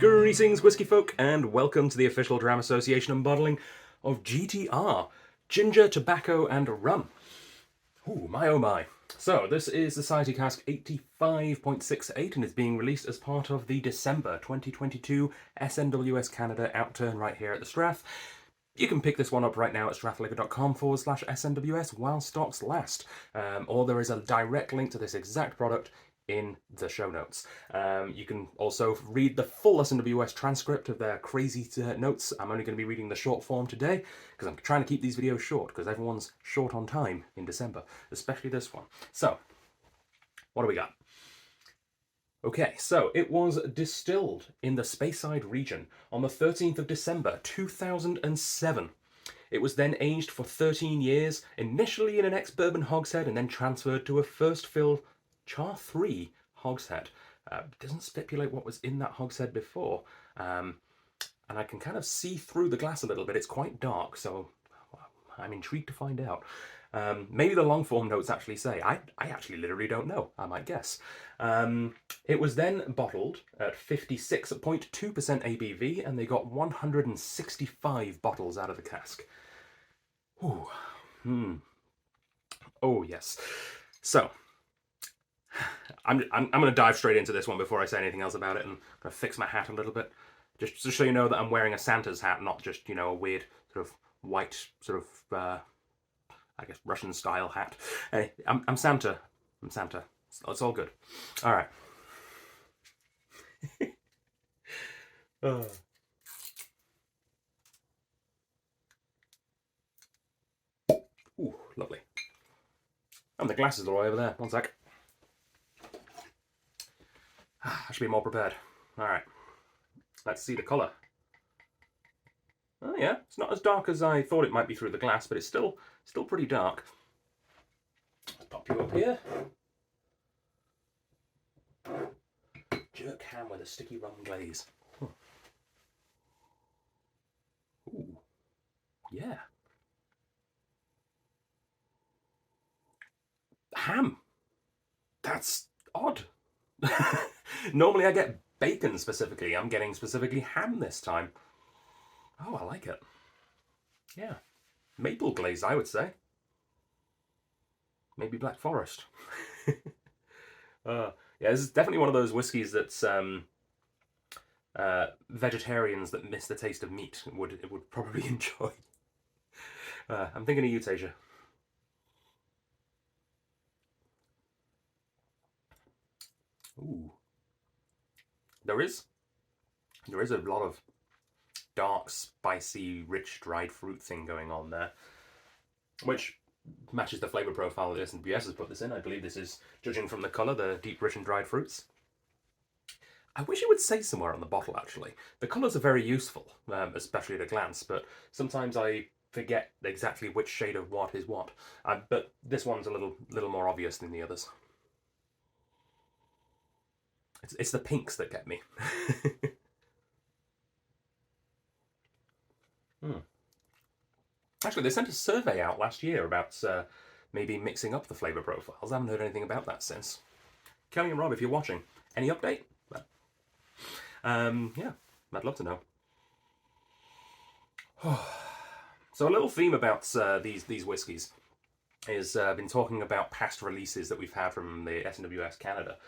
Greetings, whiskey folk, and welcome to the official Dram Association Unbottling of GTR, Ginger, Tobacco, and Rum. Ooh, my oh my. So, this is Society Cask 85.68 and is being released as part of the December 2022 SMWS Canada Outturn right here at the Strath. You can pick this one up right now at strathliquor.com/SMWS while stocks last. Or there is a direct link to this exact product in the show notes. You can also read the full SMWS transcript of their crazy notes. I'm only going to be reading the short form today because I'm trying to keep these videos short because everyone's short on time in December, especially this one. So, what do we got? Okay, so it was distilled in the Speyside region on the 13th of December 2007. It was then aged for 13 years, initially in an ex-bourbon hogshead and then transferred to a first fill Char 3 hogshead. It doesn't stipulate what was in that hogshead before, and I can kind of see through the glass a little bit. It's quite dark, so I'm intrigued to find out. Maybe the long form notes actually say. I actually literally don't know. I might guess. It was then bottled at 56.2% ABV, and they got 165 bottles out of the cask. Ooh. Oh yes. So I'm going to dive straight into this one before I say anything else about it, and I'm going to fix my hat a little bit, just so you know that I'm wearing a Santa's hat, not just, you know, a weird sort of white sort of I guess Russian style hat. Hey, I'm Santa. I'm Santa. It's all good. All right. Ooh, lovely. And the glasses are all over there. One sec. I should be more prepared. All right. Let's see the colour. Oh yeah, it's not as dark as I thought it might be through the glass, but it's still pretty dark. Let's pop you up here. Jerk ham with a sticky rum glaze. Huh. Ooh, yeah. Ham. That's odd. Normally I get bacon specifically. I'm getting specifically ham this time. Oh, I like it. Yeah. Maple glaze, I would say. Maybe Black Forest. Yeah, this is definitely one of those whiskies that's vegetarians that miss the taste of meat would probably enjoy. I'm thinking of you, Tasia. Ooh. There is a lot of dark, spicy, rich, dried fruit thing going on there, which matches the flavour profile that SMWS has put this in. I believe this is, judging from the colour, the deep, rich and dried fruits. I wish it would say somewhere on the bottle, actually. The colours are very useful, especially at a glance, but sometimes I forget exactly which shade of what is what. But this one's a little more obvious than the others. It's the pinks that get me. Actually, they sent a survey out last year about maybe mixing up the flavour profiles. I haven't heard anything about that since. Kelly and Rob, if you're watching, any update? Yeah, I'd love to know. So a little theme about these whiskies is I've been talking about past releases that we've had from the SMWS Canada.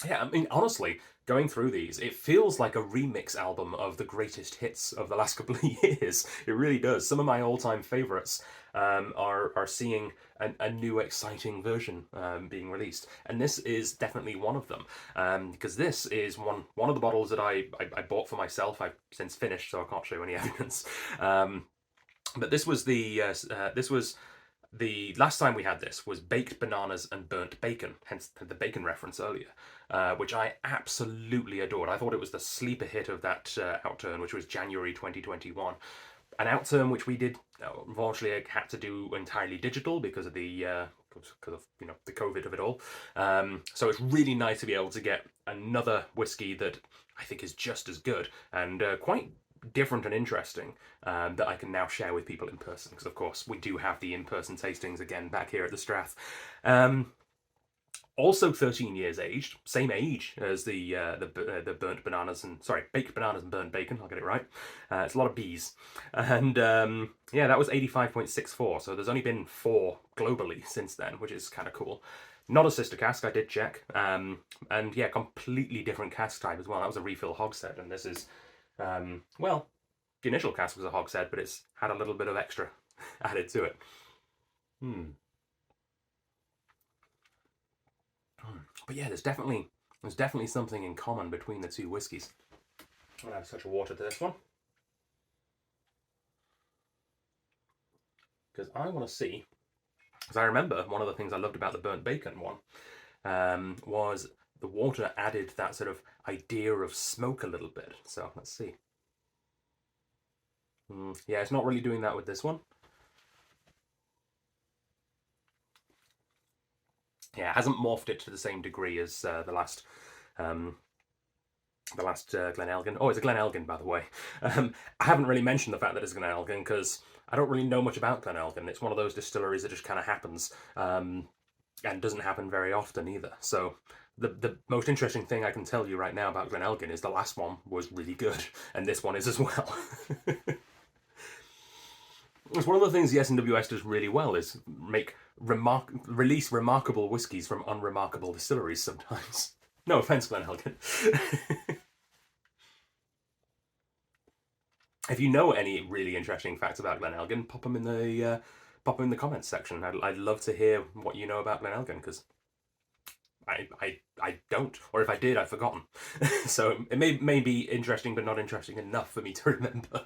Yeah, I mean, honestly, going through these, it feels like a remix album of the greatest hits of the last couple of years. It really does. Some of my all-time favourites are seeing a new, exciting version being released, and this is definitely one of them. Because this is one of the bottles that I bought for myself. I've since finished, so I can't show any evidence. But this was the last time we had this was baked bananas and burnt bacon, hence the bacon reference earlier, which I absolutely adored. I thought it was the sleeper hit of that outturn, which was January 2021. An outturn which we did, unfortunately, had to do entirely digital because of the you know, the COVID of it all. So it's really nice to be able to get another whiskey that I think is just as good and quite different and interesting that I can now share with people in person, because of course we do have the in-person tastings again back here at the Strath. Also 13 years aged, same age as the burnt bananas and, sorry, baked bananas and burnt bacon, I'll get it right. It's a lot of B's. And yeah, that was 85.64, so there's only been 4 globally since then, which is kind of cool. Not a sister cask, I did check. And yeah, completely different cask type as well. That was a refill hogshead, and this is, well, the initial cask was a hogshead, but it's had a little bit of extra added to it. But yeah, there's definitely something in common between the two whiskies. I'm gonna have such a water to this one because I want to see. Because I remember one of the things I loved about the burnt bacon one was the water added that sort of idea of smoke a little bit. So let's see. Yeah, it's not really doing that with this one. Yeah, it hasn't morphed it to the same degree as the last Glenelgan. Oh, it's a Glenelgan, by the way. I haven't really mentioned the fact that it's Glenelgan because I don't really know much about Glenelgan. It's one of those distilleries that just kind of happens and doesn't happen very often either. So the most interesting thing I can tell you right now about Glenelgan is the last one was really good, and this one is as well. It's one of the things the SMWS does really well is release remarkable whiskies from unremarkable distilleries sometimes. No offense, Glenelgan. If you know any really interesting facts about Glenelgan, pop them in the comments section. I'd love to hear what you know about Glenelgan because I don't, or if I did, I've forgotten. So it may be interesting, but not interesting enough for me to remember.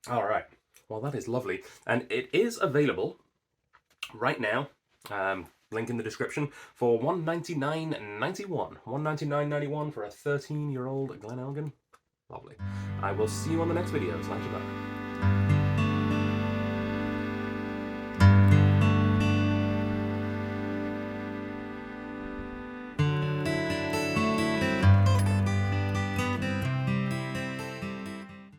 All right. Well, that is lovely, and it is available right now. Link in the description for $199.91. $199.91 for a 13-year-old Glenelgan. Lovely. I will see you on the next video. Bye.